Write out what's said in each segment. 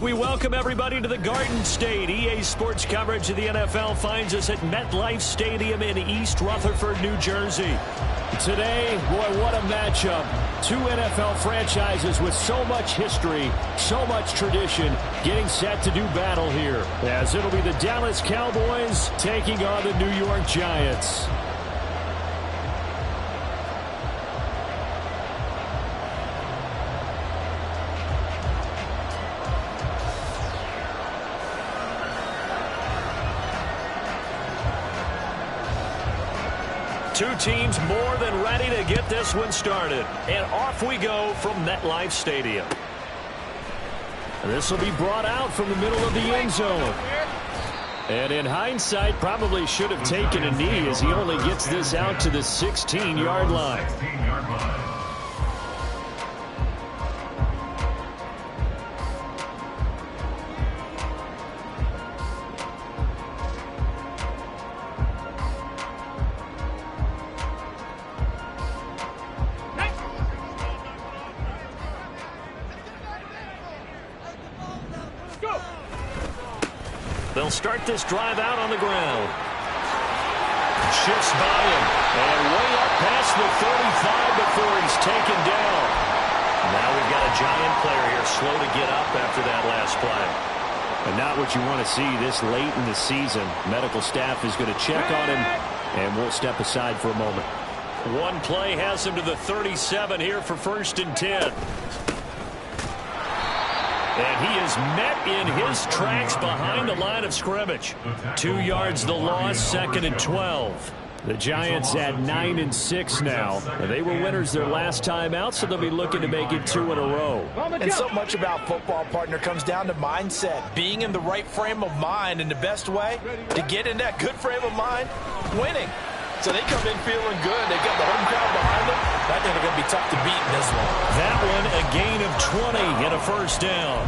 We welcome everybody to the Garden State. EA Sports coverage of the NFL finds us at MetLife Stadium in East Rutherford, New Jersey. Today, boy, what a matchup. Two NFL franchises with so much history, so much tradition, getting set to do battle here, as it'll be the Dallas Cowboys taking on the New York Giants. Two teams more than ready to get this one started. And off we go from MetLife Stadium. This will be brought out from the middle of the end zone. And in hindsight, probably should have taken a knee as he only gets this out to the 16-yard line. They'll start this drive out on the ground. Shifts by him. And way up past the 35 before he's taken down. Now we've got a Giant player here slow to get up after that last play. And not what you want to see this late in the season. Medical staff is going to check on him, and we'll step aside for a moment. One play has him to the 37 here for 1st and 10. And he is met in his tracks behind the line of scrimmage. 2 yards the loss, 2nd and 12. The Giants at 9-6 now. They were winners their last time out, so they'll be looking to make it 2 in a row. And so much about football, partner, comes down to mindset. Being in the right frame of mind, and the best way to get in that good frame of mind, winning. So they come in feeling good. They got the home crowd behind them. I think they're going to be tough to beat in this one. That one, a gain of 20 and a 1st down.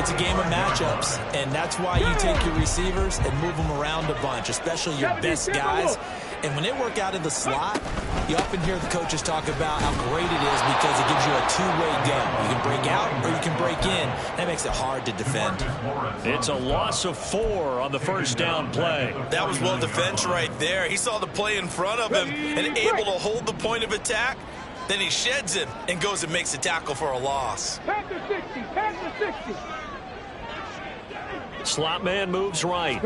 It's a game of matchups, and that's why you take your receivers and move them around a bunch, especially your best guys. And when they work out in the slot, you often hear the coaches talk about how great it is because it gives you a two-way game. You can break out or you can break in. That makes it hard to defend. It's a loss of 4 on the 1st down play. That was well defense right there. He saw the play in front of him and able to hold the point of attack. Then he sheds him and goes and makes a tackle for a loss. Pass the 60, pass the 60. Slot man moves right.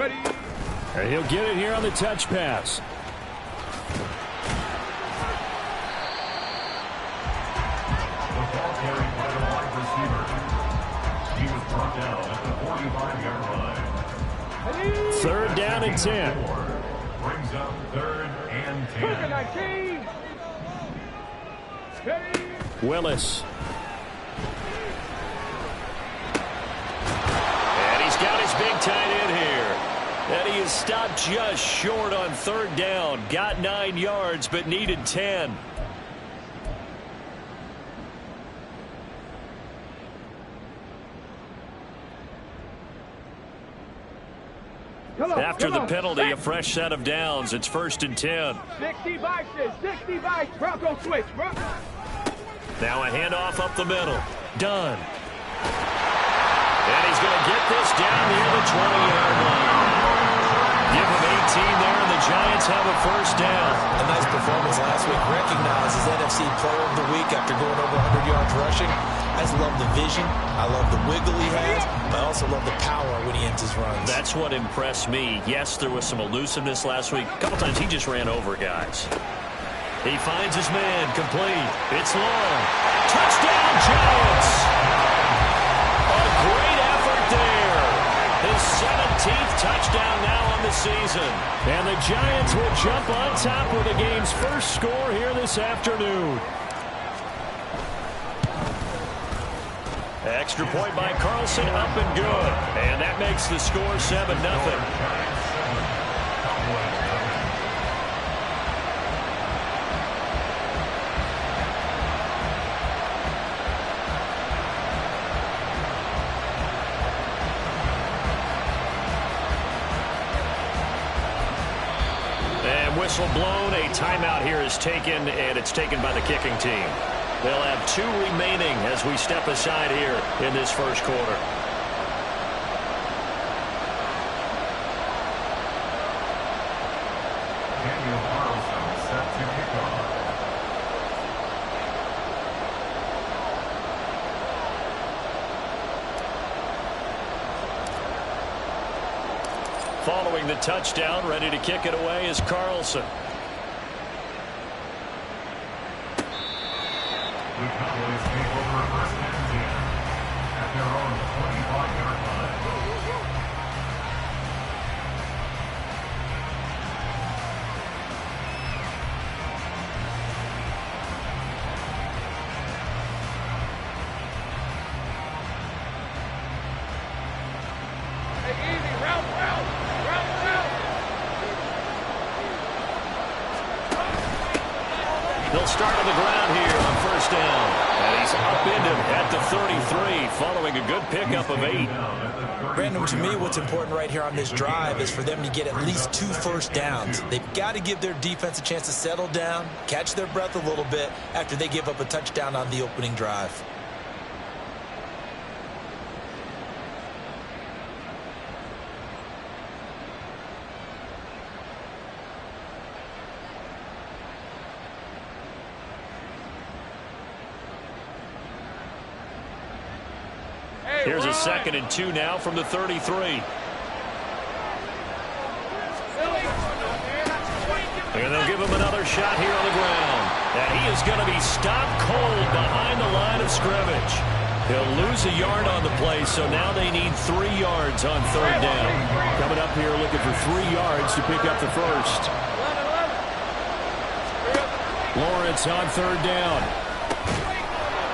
And he'll get it here on the touch pass. Third down and 10. Brings up 3rd and 10. Willis. And he's got his big tight end here. And he is stopped just short on 3rd down. Got 9 yards, but needed 10. After the penalty, a fresh set of downs. It's 1st and 10. 60 bikes, 60 bikes. Bronco switch. Now a handoff up the middle. Dunn. And he's going to get this down near the 20-yard line. Give him 18 there, and the Giants have a 1st down. A nice performance last week. Recognized as NFC Player of the Week after going over 100 yards rushing. I just love the vision. I love the wiggle he has. I also love the power when he ends his runs. That's what impressed me. Yes, there was some elusiveness last week. A couple times he just ran over guys. He finds his man, complete. It's long. Touchdown, Giants! A great effort there. His 17th touchdown now on the season. And the Giants will jump on top with the game's first score here this afternoon. Extra point by Carlson, up and good. And that makes the score 7-0. And whistle blown. A timeout here is taken, and it's taken by the kicking team. They'll have 2 remaining as we step aside here in this first quarter. Daniel Carlson set to kick off. Following the touchdown, ready to kick it away is Carlson. The Cowboys take over first and 10 at their own 25-yard line. Hey, easy, route. They'll start on the ground here on first down. And he's upended at the 33 following a good pickup of 8. Brandon, to me, what's important right here on this drive is for them to get at least 2 first downs. They've got to give their defense a chance to settle down, catch their breath a little bit after they give up a touchdown on the opening drive. Here's a 2nd and 2 now from the 33. And they'll give him another shot here on the ground. And he is going to be stopped cold behind the line of scrimmage. He'll lose a yard on the play, so now they need 3 yards on third down. Coming up here looking for 3 yards to pick up the first. Lawrence on third down.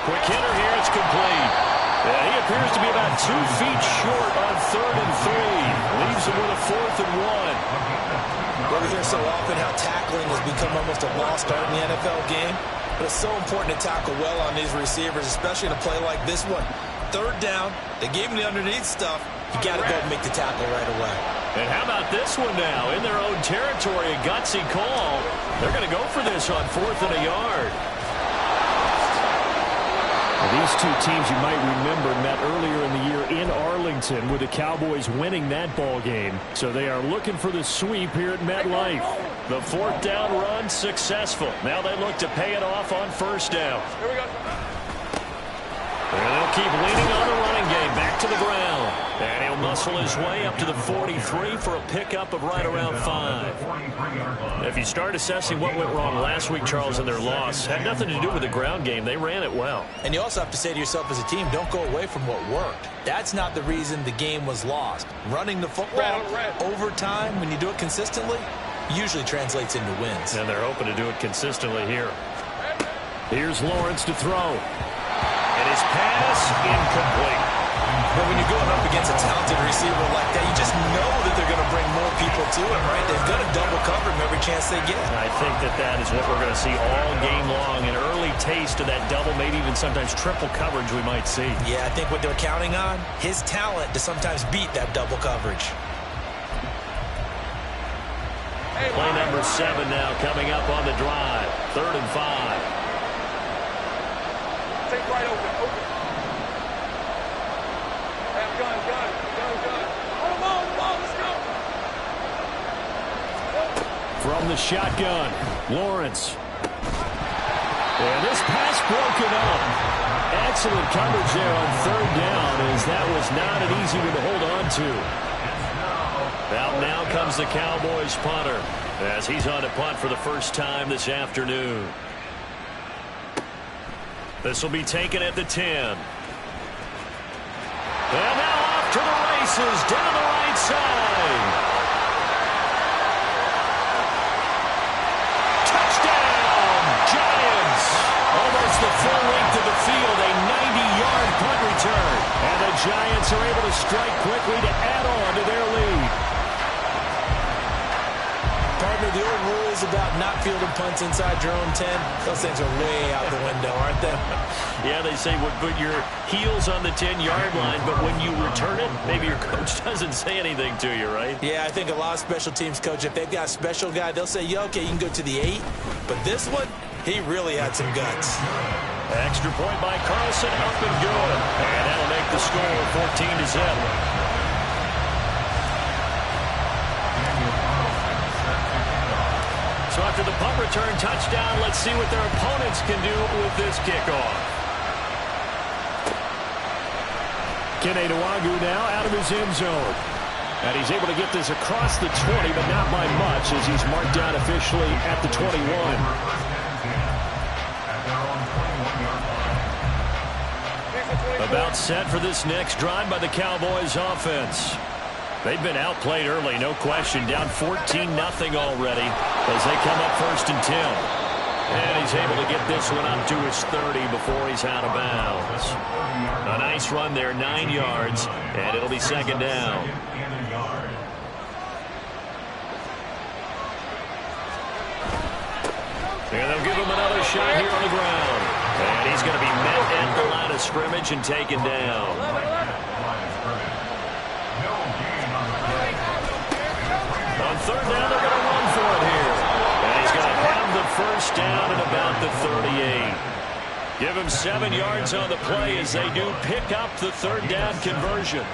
Quick hitter here, it's complete. Yeah, he appears to be about 2 feet short on 3rd and 3. Leaves him with a 4th and 1. Well, we hear so often how tackling has become almost a lost art in the NFL game. But it's so important to tackle well on these receivers, especially in a play like this one. Third down, they gave him the underneath stuff. You got to go and make the tackle right away. And how about this one now? In their own territory, a gutsy call. They're going to go for this on 4th and a yard. These 2 teams, you might remember, met earlier in the year in Arlington with the Cowboys winning that ball game. So they are looking for the sweep here at MetLife. The 4th down run successful. Now they look to pay it off on first down. Here we go. And they'll keep leaning on the running game. Back to the ground. And he'll muscle his way up to the 43 for a pickup of right around 5. If you start assessing what went wrong last week, Charles, in their loss, had nothing to do with the ground game. They ran it well. And you also have to say to yourself as a team, don't go away from what worked. That's not the reason the game was lost. Running the football over time, when you do it consistently, usually translates into wins. And they're hoping to do it consistently here. Here's Lawrence to throw. And his pass incomplete. But when you're going up against a talented receiver like that, you just know that they're going to bring more people to him, right? They've got to double cover him every chance they get. I think that is what we're going to see all game long. An early taste of that double, maybe even sometimes triple coverage we might see. Yeah, I think what they're counting on, his talent to sometimes beat that double coverage. Play number 7 now coming up on the drive. 3rd and 5. Take right open. Gun. On the ball, let's go. From the shotgun, Lawrence. And this pass broken up. Excellent coverage there on 3rd down, as that was not an easy one to hold on to. Out now comes the Cowboys punter as he's on to punt for the first time this afternoon. This will be taken at the 10. And now off to the races down the right side. Touchdown, Giants. Almost the full length of the field, a 90-yard punt return. And the Giants are able to strike quickly to add on to their lead. Partner, the old rules about not fielding punts inside your own 10, those things are way out the window, aren't they? Yeah, they say put your heels on the 10-yard line, but when you return it, maybe your coach doesn't say anything to you, right? Yeah, I think a lot of special teams coach, if they've got a special guy, they'll say, yeah, okay, you can go to the 8. But this one, he really had some guts. Extra point by Carlson, up and good. And that'll make the score 14-0. So after the punt return touchdown, let's see what their opponents can do with this kickoff. Kene Nwangwu now out of his end zone. And he's able to get this across the 20, but not by much, as he's marked down officially at the 21. About set for this next drive by the Cowboys offense. They've been outplayed early, no question. Down 14-0 already as they come up 1st and 10. And he's able to get this one up to his 30 before he's out of bounds. A nice run there, 9 yards, and it'll be 2nd down. And they'll give him another shot here on the ground. And he's going to be met at the line of scrimmage and taken down. On 3rd down, they're going to run for it here. And he's going to have the 1st down at about the 38. Give him 7 yards on the play as they do pick up the 3rd down conversion.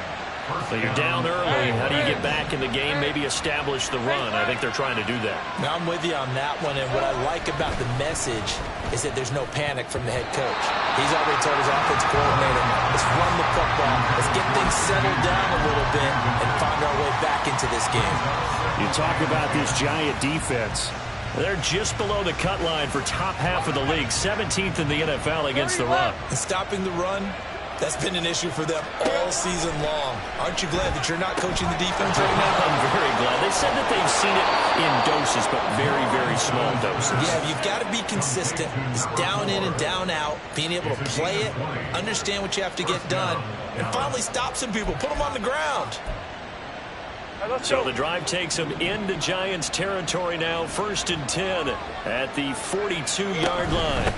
So you're down early. How do you get back in the game, maybe establish the run? I think they're trying to do that. Now, I'm with you on that one, and what I like about the message is that there's no panic from the head coach. He's already told his offensive coordinator, let's run the football, let's get things settled down a little bit and find our way back into this game. You talk about this Giant defense. They're just below the cut line for top half of the league, 17th in the NFL against the run. And stopping the run, that's been an issue for them all season long. Aren't you glad that you're not coaching the defense right now? I'm very glad. They said that they've seen it in doses, but very, very small doses. Yeah, you've got to be consistent. It's down in and down out, being able to play it, understand what you have to get done, and finally stop some people, put them on the ground. So the drive takes them into Giants territory now, 1st and 10 at the 42-yard line.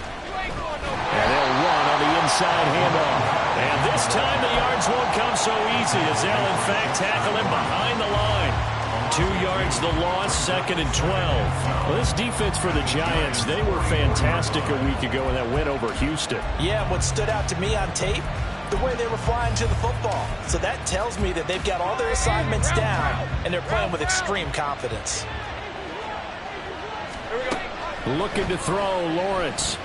And they'll run on the inside handoff. And this time the yards won't come so easy as they'll, in fact, tackle him behind the line. 2 yards the loss, 2nd and 12. Well, this defense for the Giants, they were fantastic a week ago in that win over Houston. Yeah, what stood out to me on tape, the way they were flying to the football. So that tells me that they've got all their assignments down, and they're playing with extreme confidence. Looking to throw, Lawrence.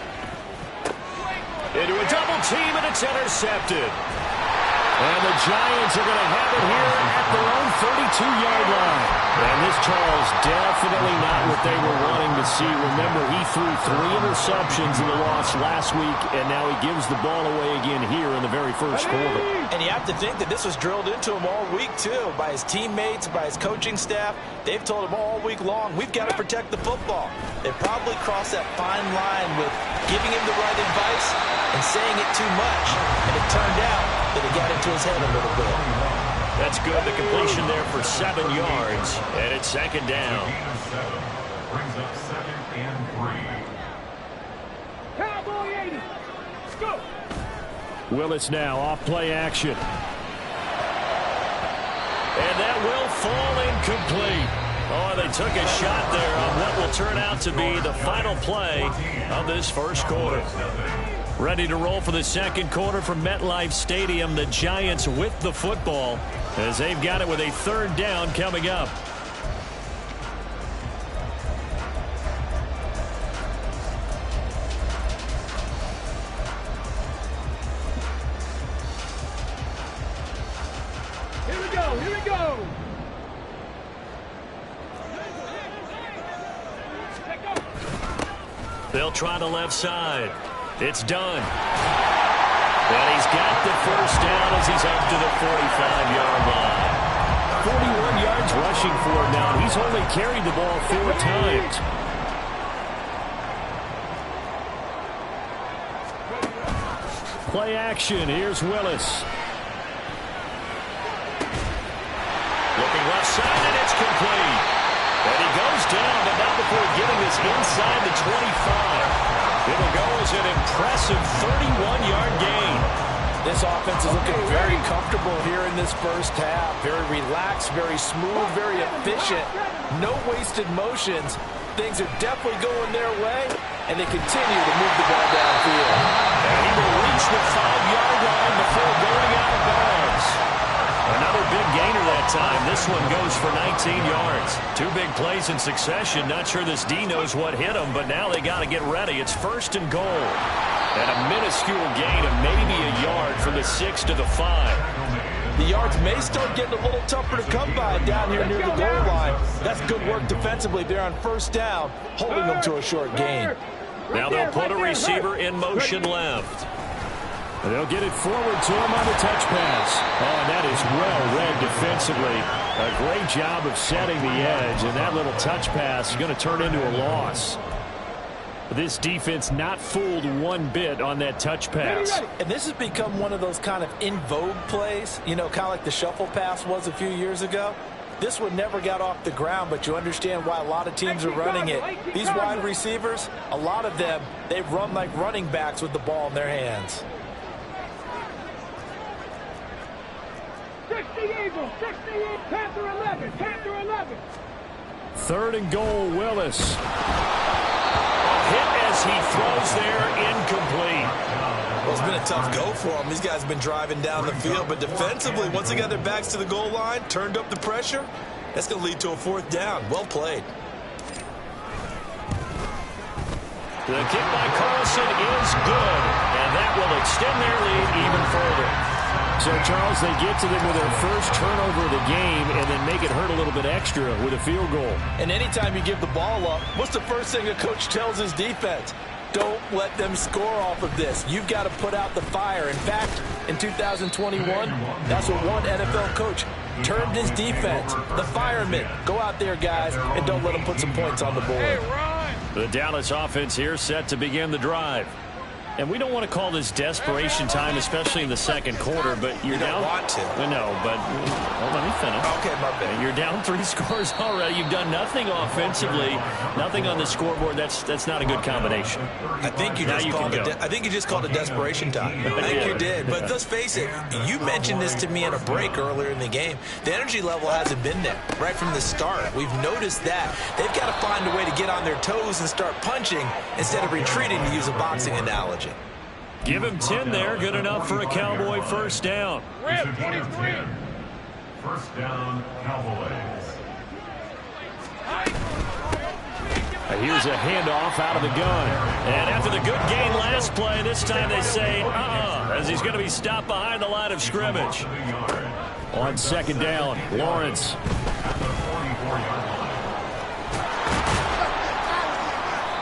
Into a double team, and it's intercepted. And the Giants are going to have it here at their own 32-yard line. And this, Charles, definitely not what they were wanting to see. Remember, he threw 3 interceptions in the loss last week, and now he gives the ball away again here in the very first quarter. And you have to think that this was drilled into him all week, too, by his teammates, by his coaching staff. They've told him all week long, we've got to protect the football. They probably crossed that fine line with giving him the right advice and saying it too much. And it turned out that it got into his head a little bit. That's good. The completion there for 7 yards. And it's 2nd down. Brings up 2nd and 3. Cowboy 80. Let's go. Willis now off play action. And that will fall incomplete. Oh, they took a shot there on what will turn out to be the final play of this first quarter. Ready to roll for the second quarter from MetLife Stadium. The Giants with the football as they've got it with a 3rd down coming up. Here we go. Here we go. They'll try the left side. It's done. And he's got the 1st down as he's up to the 45-yard line. 41 yards rushing for him now. He's only carried the ball 4 times. Play action. Here's Willis. Looking left side, and it's complete. And he goes down, but not before getting this inside the 25. It'll go as an impressive 31-yard gain. This offense is looking very comfortable here in this first half. Very relaxed, very smooth, very efficient. No wasted motions. Things are definitely going their way, and they continue to move the ball downfield. the 5-yard line before going out of bounds. Another big gainer that time. This one goes for 19 yards. 2 big plays in succession. Not sure this D knows what hit him, but now they got to get ready. It's 1st and goal. And a minuscule gain of maybe a yard from the 6 to the 5. The yards may start getting a little tougher to come by down here near the goal line. That's good work defensively there on 1st down, holding them to a short gain. Now they'll put a receiver in motion left. And they'll get it forward to him on the touch pass. Oh, and that is well read defensively. A great job of setting the edge, and that little touch pass is going to turn into a loss. This defense not fooled one bit on that touch pass. And this has become one of those kind of in vogue plays, you know, kind of like the shuffle pass was a few years ago. This one never got off the ground, but you understand why a lot of teams are running it. These wide receivers, a lot of them, they run like running backs with the ball in their hands. 60 Eagles, 60 Eagles, Panther 11, Panther 11. 3rd and goal, Willis. Hit as he throws there, incomplete. Well, it's been a tough go for them. These guys have been driving down the field, but defensively, once they got their backs to the goal line, turned up the pressure, that's going to lead to a 4th down. Well played. The kick by Carlson is good, and that will extend their lead even further. So, Charles, they get to them with their first turnover of the game and then make it hurt a little bit extra with a field goal. And anytime you give the ball up, what's the first thing a coach tells his defense? Don't let them score off of this. You've got to put out the fire. In fact, in 2021, that's what one NFL coach termed his defense. The firemen. Go out there, guys, and don't let them put some points on the board. The Dallas offense here set to begin the drive. And we don't want to call this desperation time, especially in the 2nd quarter, but you're down. You don't want to. No, but well, let me finish. Okay, my bad. You're down 3 scores already. You've done nothing offensively, nothing on the scoreboard. That's not a good combination. I think you just called it desperation time. I think you did. But let's face it, you mentioned this to me in a break earlier in the game. The energy level hasn't been there right from the start. We've noticed that. They've got to find a way to get on their toes and start punching instead of retreating, to use a boxing analogy. Give him 10 there. Good enough for a Cowboy 1st down. Red 23. 1st down, Cowboys. Here's a handoff out of the gun. And after the good gain last play, this time they say, as he's going to be stopped behind the line of scrimmage. On 2nd down, Lawrence.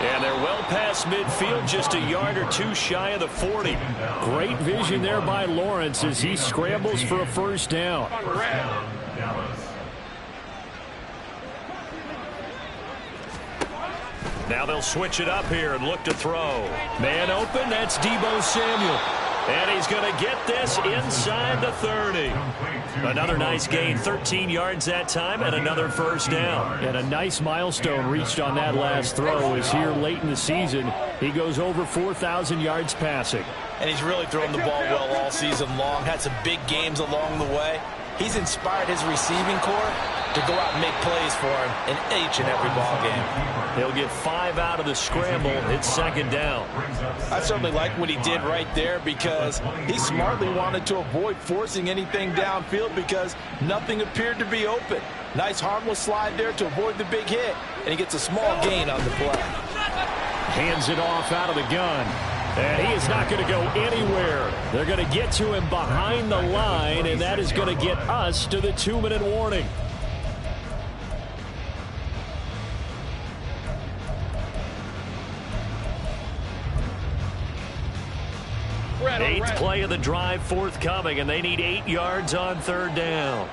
And they're well past midfield, just a yard or 2 shy of the 40. Great vision there by Lawrence as he scrambles for a 1st down. Now they'll switch it up here and look to throw. Man open, that's Deebo Samuel. And he's going to get this inside the 30. Another nice gain, 13 yards that time, and another 1st down. And a nice milestone reached on that last throw is here late in the season. He goes over 4,000 yards passing. And he's really thrown the ball well all season long. Had some big games along the way. He's inspired his receiving corps to go out and make plays for him in each and every ball game. He'll get 5 out of the scramble. It's 2nd down. I certainly like what he did right there because he smartly wanted to avoid forcing anything downfield because nothing appeared to be open. Nice harmless slide there to avoid the big hit, and he gets a small gain on the play. Hands it off out of the gun. And he is not going to go anywhere. They're going to get to him behind the line, and that is going to get us to the 2-minute warning. Eighth play of the drive forthcoming, and they need 8 yards on 3rd down.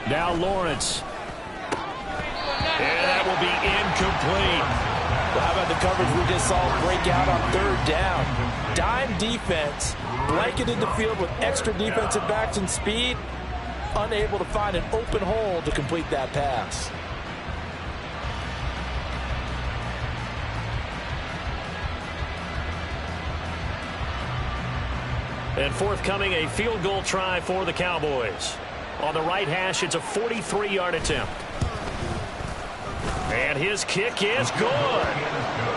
Now Lawrence. And that will be incomplete. Well, how about the coverage we just saw break out on 3rd down? Dime defense, blanketed the field with extra defensive backs and speed, unable to find an open hole to complete that pass. And forthcoming, a field goal try for the Cowboys. On the right hash, it's a 43-yard attempt. And his kick is good.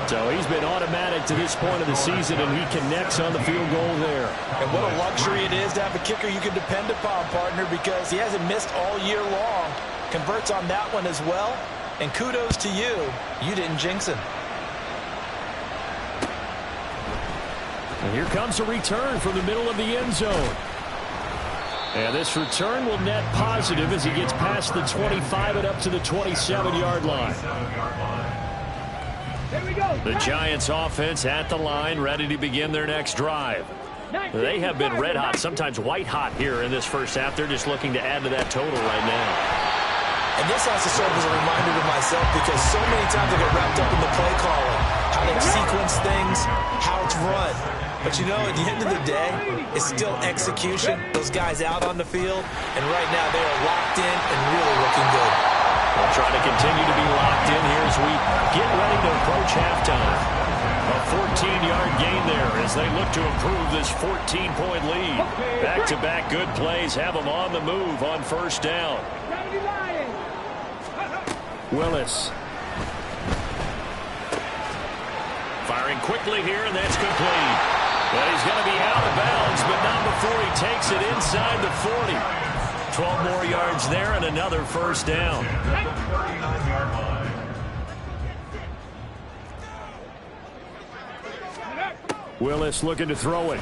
So he's been automatic to this point of the season, and he connects on the field goal there. And what a luxury it is to have a kicker you can depend upon, partner, because he hasn't missed all year long. Converts on that one as well. And kudos to you. You didn't jinx him. And here comes a return from the middle of the end zone. And this return will net positive as he gets past the 25 and up to the 27-yard line. The Giants offense at the line, ready to begin their next drive. They have been red hot, sometimes white hot here in this first half. They're just looking to add to that total right now. And this has to serve as a reminder to myself because so many times I get wrapped up in the play calling, how they sequence things, how it's run. But, you know, at the end of the day, it's still execution. Those guys out on the field, and right now they are locked in and really looking good. We'll try to continue to be locked in here as we get ready to approach halftime. A 14-yard gain there as they look to improve this 14-point lead. Back-to-back good plays have them on the move on first down. Willis. Firing quickly here, and that's complete. But he's going to be out of bounds, but not before he takes it inside the 40. 12 more yards there and another first down. Willis looking to throw it.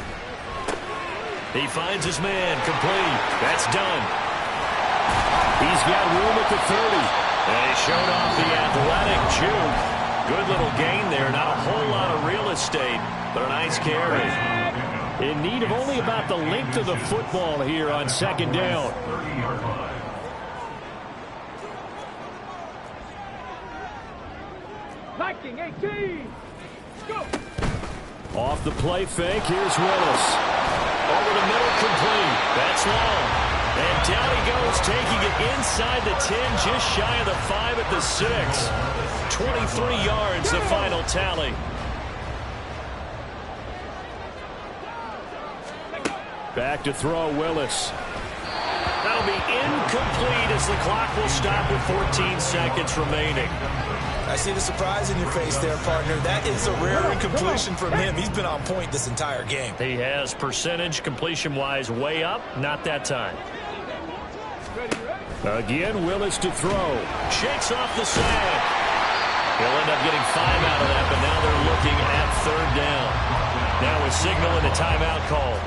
He finds his man, complete. That's done. He's got room at the 30. And he showed off the athletic juke. Good little gain there. Not a whole lot of real estate, but a nice carry. In need of only about the length of the football here on second down. Viking 18. Go. Off the play fake, here's Willis. Over the middle, complete. That's long. And down he goes, taking it inside the 10, just shy of the 5 at the 6. 23 yards, the final tally. Back to throw, Willis. That'll be incomplete as the clock will stop with 14 seconds remaining. I see the surprise in your face there, partner. That is a rare incompletion from him. He's been on point this entire game. He has percentage completion-wise way up. Not that time. Again, Willis to throw. Shakes off the sack. He'll end up getting 5 out of that, but now they're looking at third down. Now a signal and a timeout call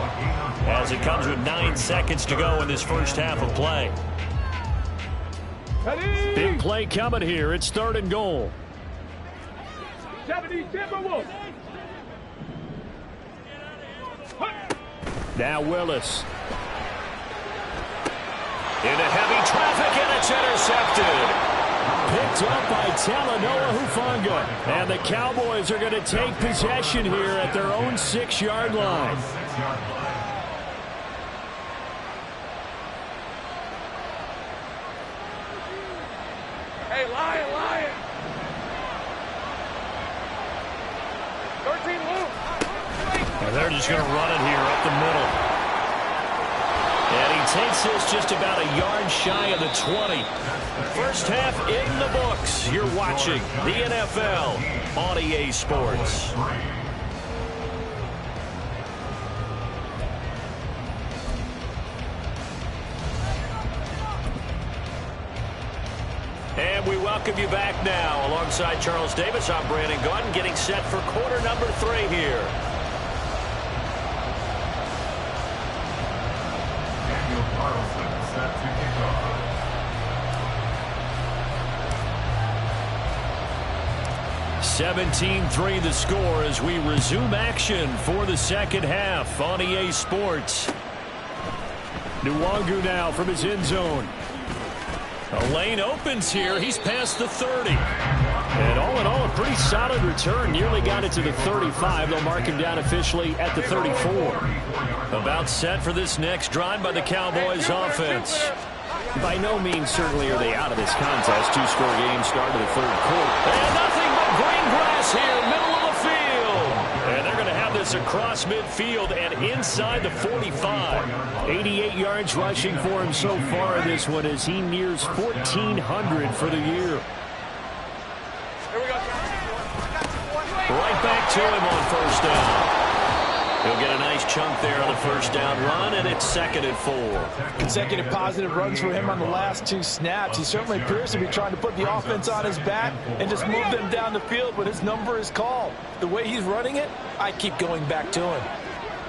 as it comes with 9 seconds to go in this first half of play. Big play coming here. It's 3rd and goal. 70 Timberwolves. Now Willis. Into heavy traffic, and it's intercepted. Picked up by Talanoa Hufanga. And the Cowboys are going to take possession here at their own 6-yard line. Hey, Lion. 13 loose. And they're just going to run it here up the middle. And he takes this just about a yard shy of the 20. First half in the books. You're watching the NFL on EA Sports. And we welcome you back now. Alongside Charles Davis, I'm Brandon Gaudin, getting set for quarter number 3 here. Daniel Carlson set to kick off. 17-3 the score as we resume action for the second half on EA Sports. Nwangu now from his end zone. A lane opens here. He's past the 30. And all in all, a pretty solid return. Nearly got it to the 35. They'll mark him down officially at the 34. About set for this next drive by the Cowboys offense. By no means certainly are they out of this contest. 2-score game start of the 3rd quarter. And nothing but green grass here, middle of the field. And they're going to have this across midfield and inside the 45. 88 yards rushing for him so far in this one as he nears 1,400 for the year. to him on first down. He'll get a nice chunk there on the first down run, and it's 2nd and 4. Consecutive positive runs for him on the last 2 snaps. He certainly appears to be trying to put the offense on his back and just move them down the field when his number is called. The way he's running it, I keep going back to him.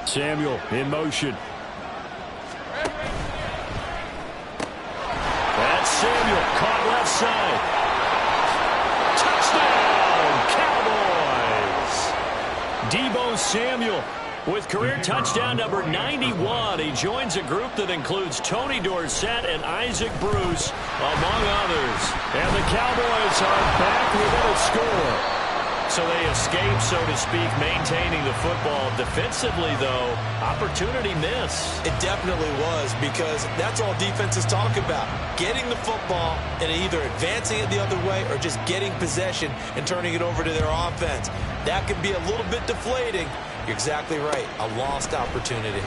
Samuel in motion. That's Samuel, caught left side. Touchdown, Cowboys! Deebo Samuel with career touchdown number 91. He joins a group that includes Tony Dorsett and Isaac Bruce, among others. And the Cowboys are back within a score. So they escape, so to speak, maintaining the football. Defensively, though, opportunity miss. It definitely was, because that's all defenses talk about. Getting the football and either advancing it the other way or just getting possession and turning it over to their offense. That can be a little bit deflating. You're exactly right. A lost opportunity.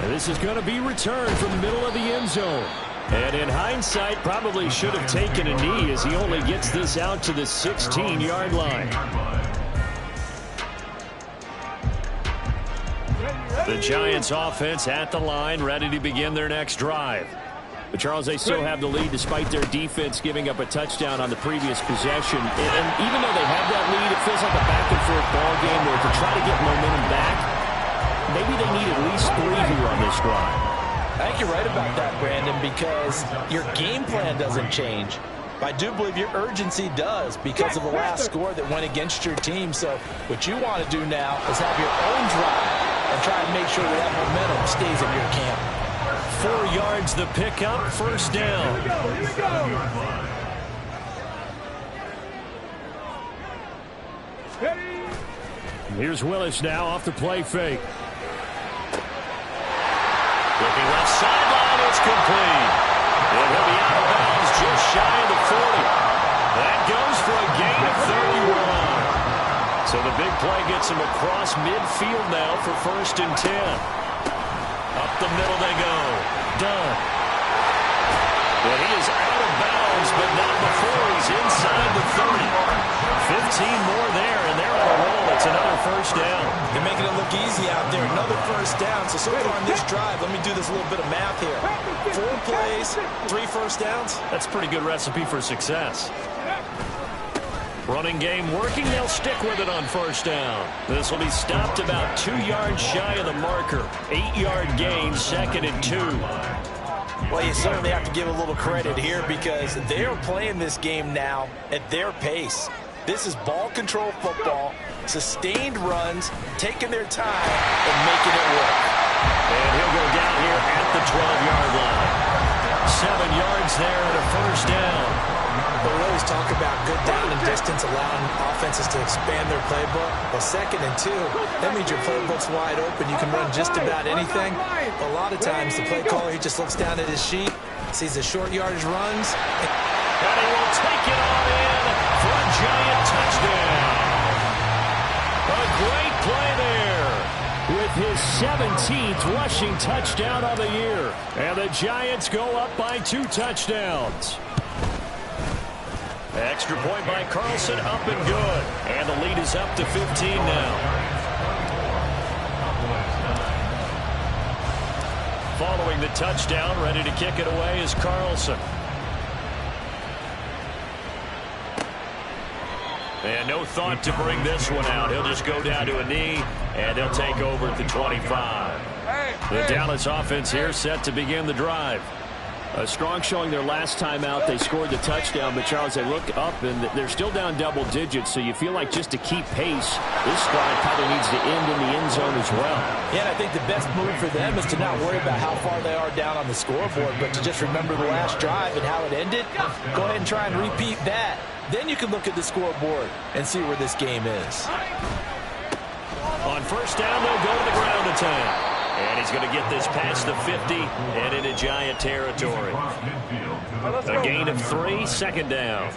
And this is going to be returned from the middle of the end zone. And in hindsight, probably should have taken a knee as he only gets this out to the 16-yard line. The Giants offense at the line, ready to begin their next drive. But Charles, they still have the lead despite their defense giving up a touchdown on the previous possession. And even though they have that lead, it feels like a back-and-forth ball game where to try to get momentum back, maybe they need at least 3 here on this drive. I think you're right about that, Brandon, because your game plan doesn't change. I do believe your urgency does because of the last score that went against your team. So what you want to do now is have your own drive and try and make sure that momentum stays in your camp. 4 yards the pickup, first down. Here we go. Ready? Here's Willis now off the play fake. Looking left sideline, it's complete. And he'll be out of bounds just shy of the 40. That goes for a gain of 31. So the big play gets him across midfield now for 1st and 10. Up the middle they go. Dunn. And he is out of bounds, but not before he's inside the 30. 15 more there, and they're on a roll. It's another first down. They're making it look easy out there. Another first down. So far on this drive, let me do this little bit of math here. 4 plays, 3 first downs. That's a pretty good recipe for success. Running game working. They'll stick with it on first down. This will be stopped about 2 yards shy of the marker. 8-yard gain, 2nd and 2. Well, you certainly have to give a little credit here because they're playing this game now at their pace. This is ball control football, sustained runs, taking their time and making it work. And he'll go down here at the 12-yard line. 7 yards there and a first down. But we always talk about good down and distance, allowing offenses to expand their playbook. Well, 2nd and 2, that means your playbook's wide open. You can run just about anything. But a lot of times, the play caller, he just looks down at his sheet, sees the short yardage runs. And he will take it on in for a giant touchdown. A great play there. With his 17th rushing touchdown of the year. And the Giants go up by 2 touchdowns. Extra point by Carlson, up and good. And the lead is up to 15 now. Following the touchdown, ready to kick it away is Carlson. And no thought to bring this one out. He'll just go down to a knee, and they'll take over at the 25. The Dallas offense here set to begin the drive. A strong showing their last time out. They scored the touchdown, but Charles, they look up and they're still down double digits, so you feel like just to keep pace, this drive probably needs to end in the end zone as well. Yeah, and I think the best move for them is to not worry about how far they are down on the scoreboard, but to just remember the last drive and how it ended. Go ahead and try and repeat that. Then you can look at the scoreboard and see where this game is. On first down, they'll go to the ground attack. And he's going to get this past the 50 and into Giant territory. A gain of 3, 2nd down.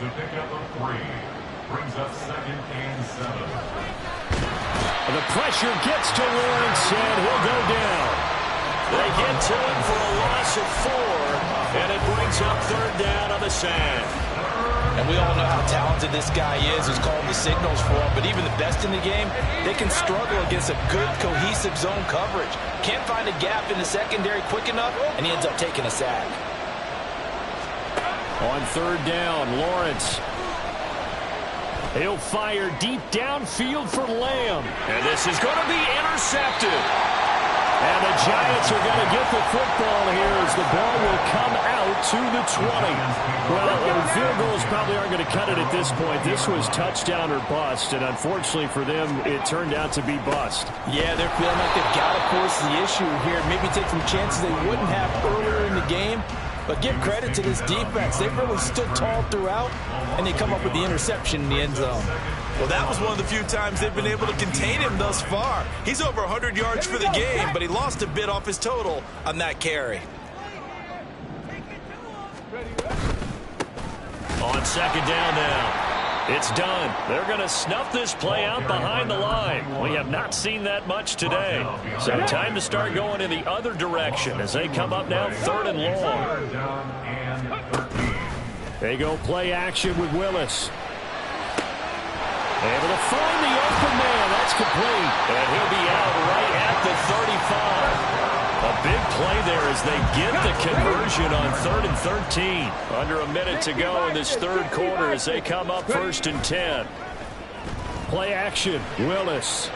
The pressure gets to Lawrence, and he'll go down. They get to him for a loss of 4, and it brings up 3rd down on the sack. And we all know how talented this guy is who's calling the signals for him. But even the best in the game, they can struggle against a good, cohesive zone coverage. Can't find a gap in the secondary quick enough, and he ends up taking a sack. On third down, Lawrence. He'll fire deep downfield for Lamb. And this is going to be intercepted. And the Giants are going to get the football here as the ball will come out to the 20. Well, field goals probably aren't going to cut it at this point. This was touchdown or bust, and unfortunately for them, it turned out to be bust. Yeah, they're feeling like they've got to force the issue here. Maybe take some chances they wouldn't have earlier in the game. But give credit to this defense. They've really stood tall throughout, and they come up with the interception in the end zone. Well, that was one of the few times they've been able to contain him thus far. He's over 100 yards for the game, but he lost a bit off his total on that carry. On second down now. It's done. They're going to snuff this play out behind the line. We have not seen that much today. So time to start going in the other direction as they come up now third and long. They go play action with Willis. Able to find the open man. That's complete. And he'll be out right at the 35. A big play there as they get the conversion on 3rd and 13. Under a minute to go in this third quarter as they come up 1st and 10. Play action, Willis.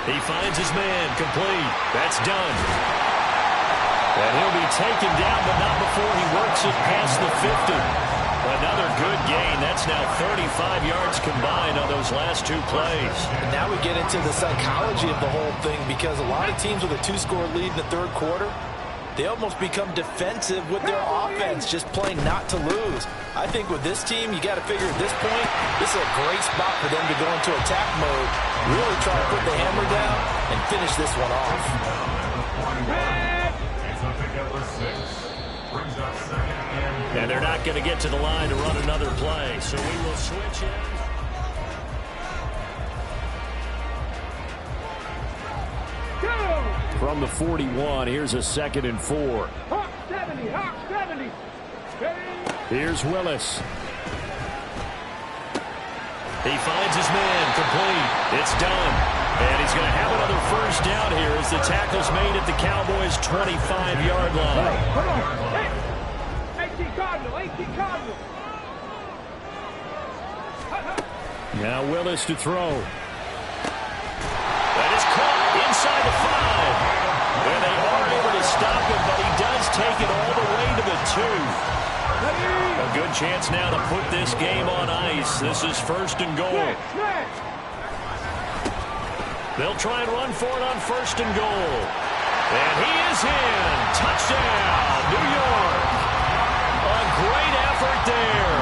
He finds his man, complete. That's done. And he'll be taken down, but not before he works it past the 50. Another good gain. That's now 35 yards combined on those last two plays. And now we get into the psychology of the whole thing, because a lot of teams with a 2-score lead in the third quarter, they almost become defensive with their offense, just playing not to lose. I think with this team, you got to figure at this point, this is a great spot for them to go into attack mode, really try to put the hammer down and finish this one off. And they're not going to get to the line to run another play, so we will switch in. From the 41, here's a 2nd and 4. Hawk 70, Hawk 70. Here's Willis. He finds his man, complete. It's done. And he's going to have another first down here as the tackle's made at the Cowboys' 25-yard line. Come on. Hey. 18 Cardinal, 18 Cardinal. Now Willis to throw. That is caught inside the 5. And they are able to stop him, but he does take it all the way to the 2. A good chance now to put this game on ice. This is 1st and goal. They'll try and run for it on 1st and goal. And he is in. Touchdown, New York. A great effort there.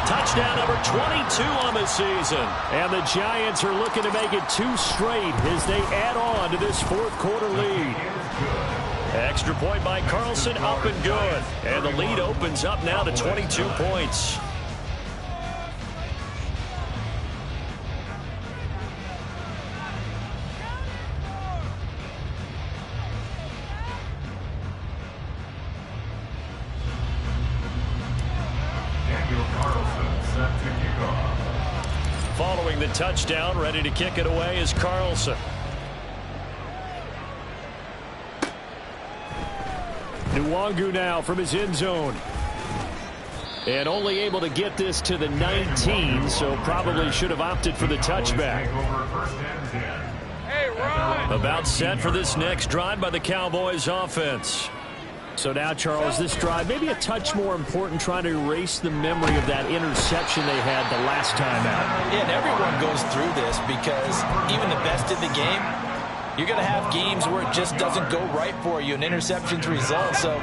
Touchdown number 22 on the season. And the Giants are looking to make it 2 straight as they add on to this 4th quarter lead. Extra point by Carlson, up and good. And the lead opens up now to 22 points. Following the touchdown, ready to kick it away is Carlson. Nwangu now from his end zone. And only able to get this to the 19, so probably should have opted for the touchback. About set for this next drive by the Cowboys offense. So now, Charles, this drive maybe a touch more important, trying to erase the memory of that interception they had the last time out. Yeah, and everyone goes through this because even the best in the game, you're going to have games where it just doesn't go right for you, and interceptions result. So,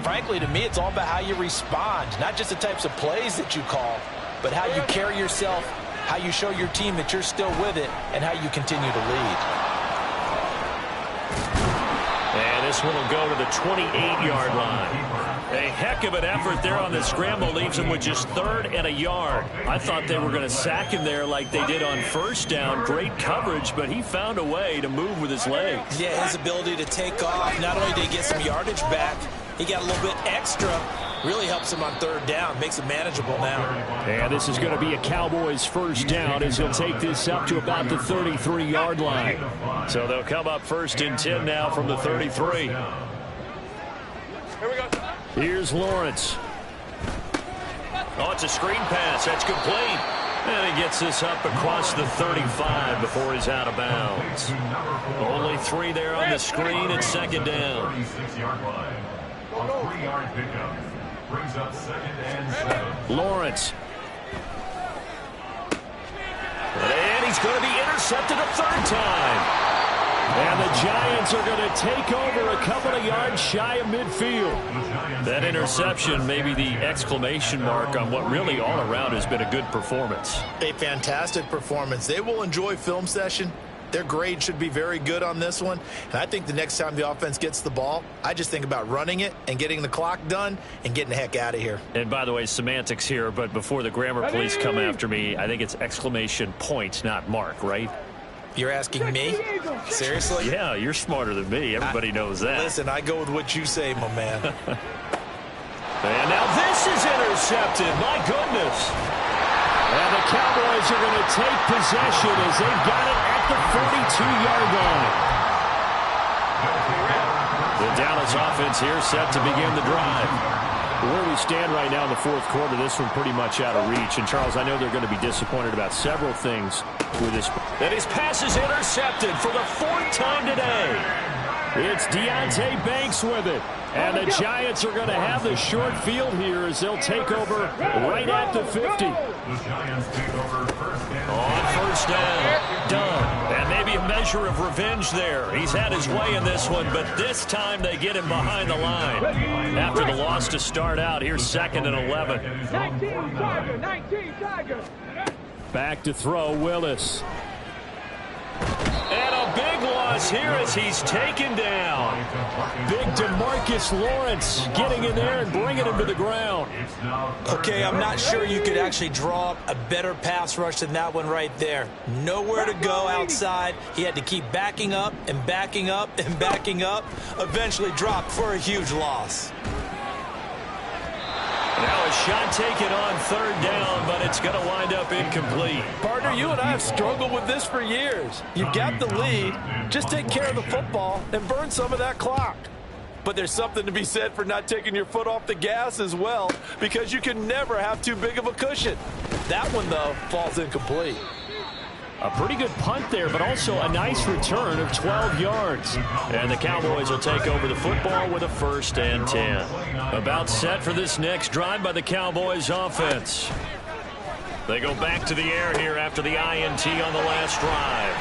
frankly, to me, it's all about how you respond, not just the types of plays that you call, but how you carry yourself, how you show your team that you're still with it, and how you continue to lead. And this one will go to the 28-yard line. A heck of an effort there on the scramble. Leaves him with just 3rd and a yard. I thought they were going to sack him there like they did on 1st down. Great coverage, but he found a way to move with his legs. Yeah, his ability to take off. Not only did he get some yardage back, He got a little bit extra. Really helps him on third down. Makes it manageable now. And this is going to be a Cowboys first down as he'll take this up to about the 33-yard line. So they'll come up 1st and 10 now from the 33. Here we go. Here's Lawrence. Oh, it's a screen pass. That's complete. And he gets this up across the 35 before he's out of bounds. Only 3 there on the screen at 2nd down. 36-yard line. A 3-yard pickup brings up 2nd and 7. Lawrence. And he's going to be intercepted a 3rd time. And the Giants are going to take over a couple of yards shy of midfield. That interception may be the exclamation mark on what really all around has been a good performance. A fantastic performance. They will enjoy film session. Their grade should be very good on this one. And I think the next time the offense gets the ball, I just think about running it and getting the clock done and getting the heck out of here. And by the way, semantics here, but before the grammar police come after me, I think it's exclamation point, not mark, right? You're asking me? Seriously? Yeah, you're smarter than me. Everybody knows that. Listen, I go with what you say, my man. And now this is intercepted. My goodness. And the Cowboys are going to take possession as they've got it at the 42-yard line. The Dallas offense here set to begin the drive. Where we stand right now in the 4th quarter, this one pretty much out of reach. And, Charles, I know they're going to be disappointed about several things with this. And his pass is intercepted for the 4th time today. It's Deonte Banks with it. And the Giants are going to have the short field here as they'll take over right at the 50. The Giants take over 1st and On 1st down, done. And maybe a measure of revenge there. He's had his way in this one, but this time they get him behind the line. After the loss to start out, here's 2nd and 11. 19 Tiger, 19 Tiger. Back to throw, Willis. And a big loss here as he's taken down. Big DeMarcus Lawrence getting in there and bringing him to the ground. Okay, I'm not sure you could actually draw up a better pass rush than that one right there. Nowhere to go outside. He had to keep backing up and backing up and backing up. Eventually dropped for a huge loss. Now a shot taken on 3rd down, but it's going to wind up incomplete. Partner, you and I have struggled with this for years. You've got the lead. Just take care of the football and burn some of that clock. But there's something to be said for not taking your foot off the gas as well, because you can never have too big of a cushion. That one, though, falls incomplete. A pretty good punt there, but also a nice return of 12 yards. And the Cowboys will take over the football with a 1st and 10. About set for this next drive by the Cowboys offense. They go back to the air here after the INT on the last drive.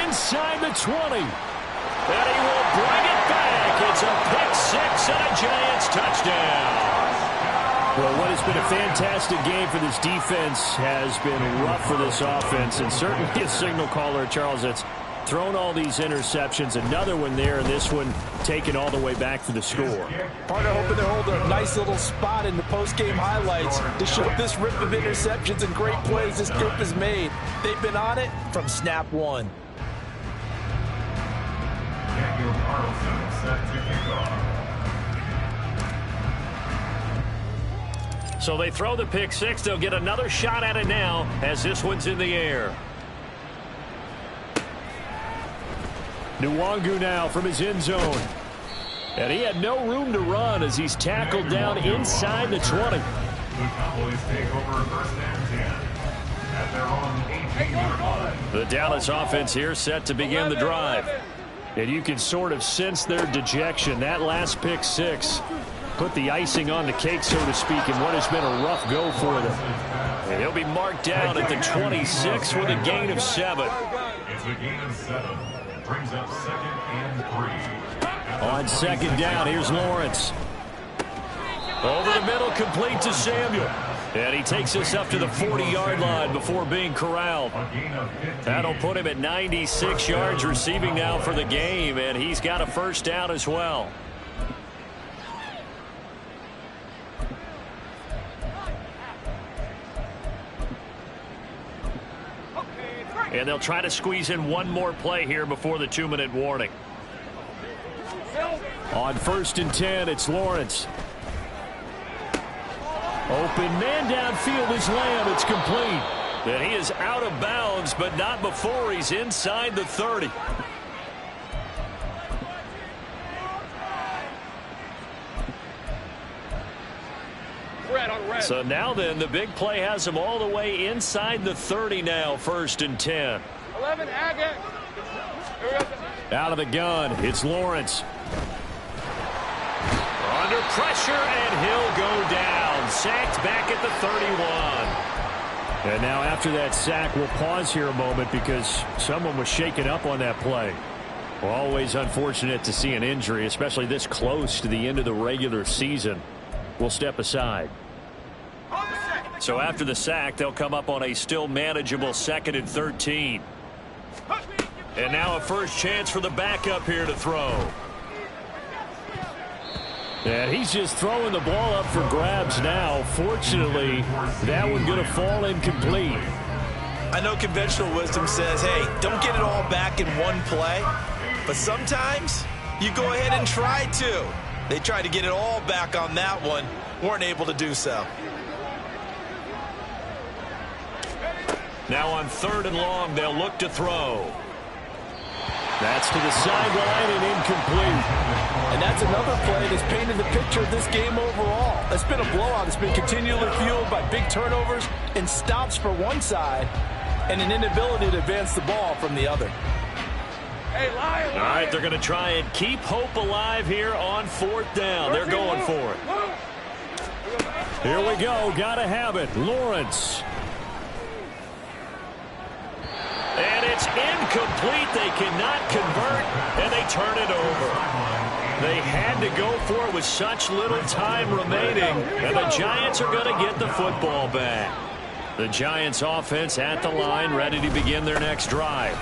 Inside the 20. And he will bring it back. It's a pick 6 and a Giants touchdown. Well, what has been a fantastic game for this defense has been rough for this offense, and certainly a signal caller, Charles, that's thrown all these interceptions. Another one there, and this one taken all the way back for the score. Partner hoping they'll hold a nice little spot in the post-game highlights to show this rip of interceptions and great plays this group has made. They've been on it from snap one. Daniel Carlson set to kick off. So they throw the pick 6. They'll get another shot at it now as this one's in the air. Nwangu now from his end zone. And he had no room to run as he's tackled down inside the 20. The Cowboys take over 1st and 10 at their own 18-yard line. The Dallas offense here set to begin the drive. And you can sort of sense their dejection. That last pick 6 put the icing on the cake, so to speak, in what has been a rough go for them. And he'll be marked down at the 26 with a gain of 7. It's a gain of 7. Brings up 2nd and 3. On 2nd down, here's Lawrence. Over the middle, complete to Samuel. And he takes us up to the 40-yard line before being corralled. That'll put him at 96 yards receiving now for the game, and he's got a 1st down as well. And they'll try to squeeze in one more play here before the 2-minute warning. On 1st and 10, it's Lawrence. Open man downfield is Lamb. It's complete. And he is out of bounds, but not before he's inside the 30. So now then, the big play has him all the way inside the 30 now, 1st and 10. 11, Agate. Out of the gun, it's Lawrence. Under pressure, and he'll go down. Sacked back at the 31. And now after that sack, we'll pause here a moment because someone was shaken up on that play. Always unfortunate to see an injury, especially this close to the end of the regular season. We'll step aside. So after the sack, they'll come up on a still manageable 2nd and 13. And now a first chance for the backup here to throw. And he's just throwing the ball up for grabs now. Fortunately, that one going to fall incomplete. I know conventional wisdom says, hey, don't get it all back in one play. But sometimes you go ahead and try to. They tried to get it all back on that one. Weren't able to do so. Now on 3rd and long, they'll look to throw. That's to the sideline and incomplete. And that's another play that's painted the picture of this game overall. It's been a blowout. It's been continually fueled by big turnovers and stops for one side and an inability to advance the ball from the other. Hey, Lion. All right, they're going to try and keep hope alive here on 4th down. They're going for it. Here we go. Got to have it. Lawrence. And it's incomplete. They cannot convert, and they turn it over. They had to go for it with such little time remaining, and the Giants are going to get the football back. The Giants offense at the line, ready to begin their next drive.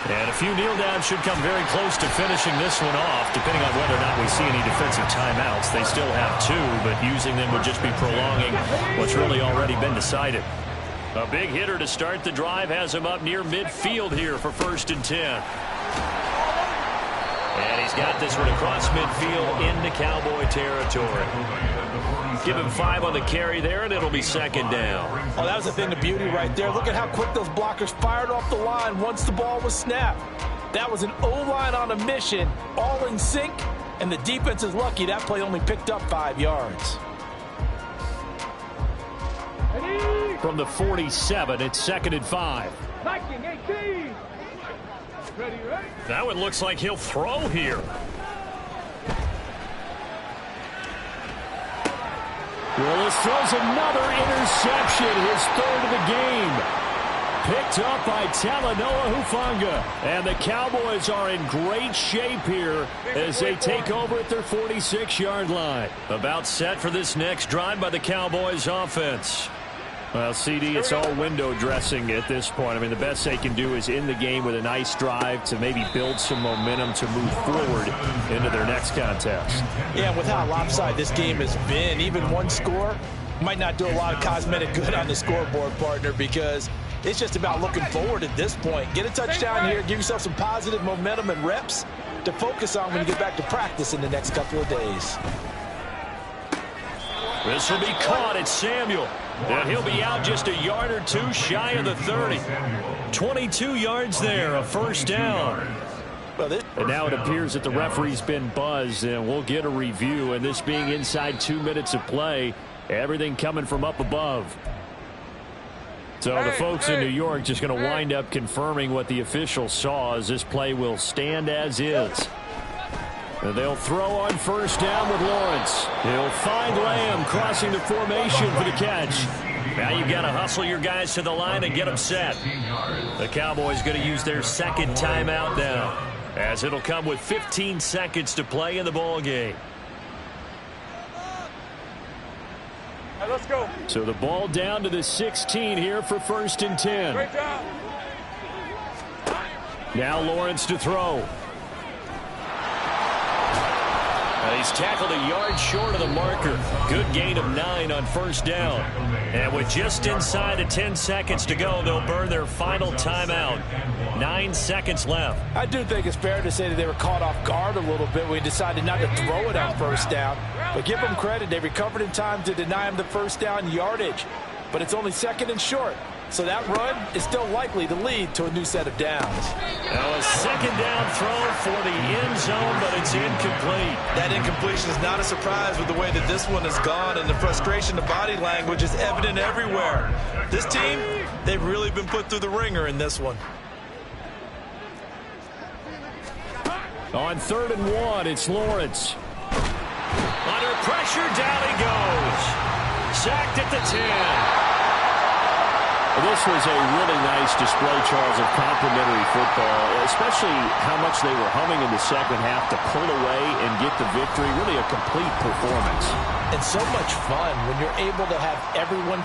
And a few kneel downs should come very close to finishing this one off, depending on whether or not we see any defensive timeouts. They still have 2, but using them would just be prolonging what's really already been decided. A big hitter to start the drive has him up near midfield here for 1st and 10. And he's got this one across midfield into Cowboy territory. Give him 5 on the carry there, and it'll be 2nd down. Oh, that was a thing of beauty right there. Look at how quick those blockers fired off the line once the ball was snapped. That was an O-line on a mission, all in sync, and the defense is lucky that play only picked up 5 yards. From the 47, it's 2nd and 5. Viking 18. Ready? That one looks like he'll throw here. Willis throws another interception, his 3rd of the game. Picked up by Talanoa Hufanga. And the Cowboys are in great shape here as they take over at their 46-yard line. About set for this next drive by the Cowboys offense. Well, CD, it's all window dressing at this point. I mean, the best they can do is in the game with a nice drive to maybe build some momentum to move forward into their next contest. Yeah, with how lopsided this game has been, even one score might not do a lot of cosmetic good on the scoreboard, partner, because it's just about looking forward at this point. Get a touchdown here, give yourself some positive momentum and reps to focus on when you get back to practice in the next couple of days. This will be caught. It's Samuel. And he'll be out just a yard or 2 shy of the 30. 22 yards there, a 1st down. And now it appears that the referee's been buzzed, and we'll get a review. And this being inside 2 minutes of play, everything coming from up above. So the folks in New York just going to wind up confirming what the officials saw, as this play will stand as is. And they'll throw on 1st down with Lawrence. He'll find Lamb crossing the formation for the catch. Now you've got to hustle your guys to the line and get them set. The Cowboys going to use their 2nd timeout now, as it'll come with 15 seconds to play in the ball game. Right, let's go. So the ball down to the 16 here for 1st and 10. Great job. Now Lawrence to throw. He's tackled a yard short of the marker. Good gain of 9 on first down. And with just inside of 10 seconds to go, they'll burn their final timeout. 9 seconds left. I do think it's fair to say that they were caught off guard a little bit when we decided not to throw it on first down. But give them credit. They recovered in time to deny him the first down yardage. But it's only second and short. So that run is still likely to lead to a new set of downs. Now a second down throw for the end zone, but it's incomplete. That incompletion is not a surprise with the way that this one has gone, and the frustration, the body language is evident everywhere. This team, they've really been put through the ringer in this one. On 3rd and 1, it's Lawrence. Under pressure, down he goes. Sacked at the 10. This was a really nice display, Charles, of complimentary football, especially how much they were humming in the second half to pull away and get the victory. Really a complete performance. And so much fun when you're able to have everyone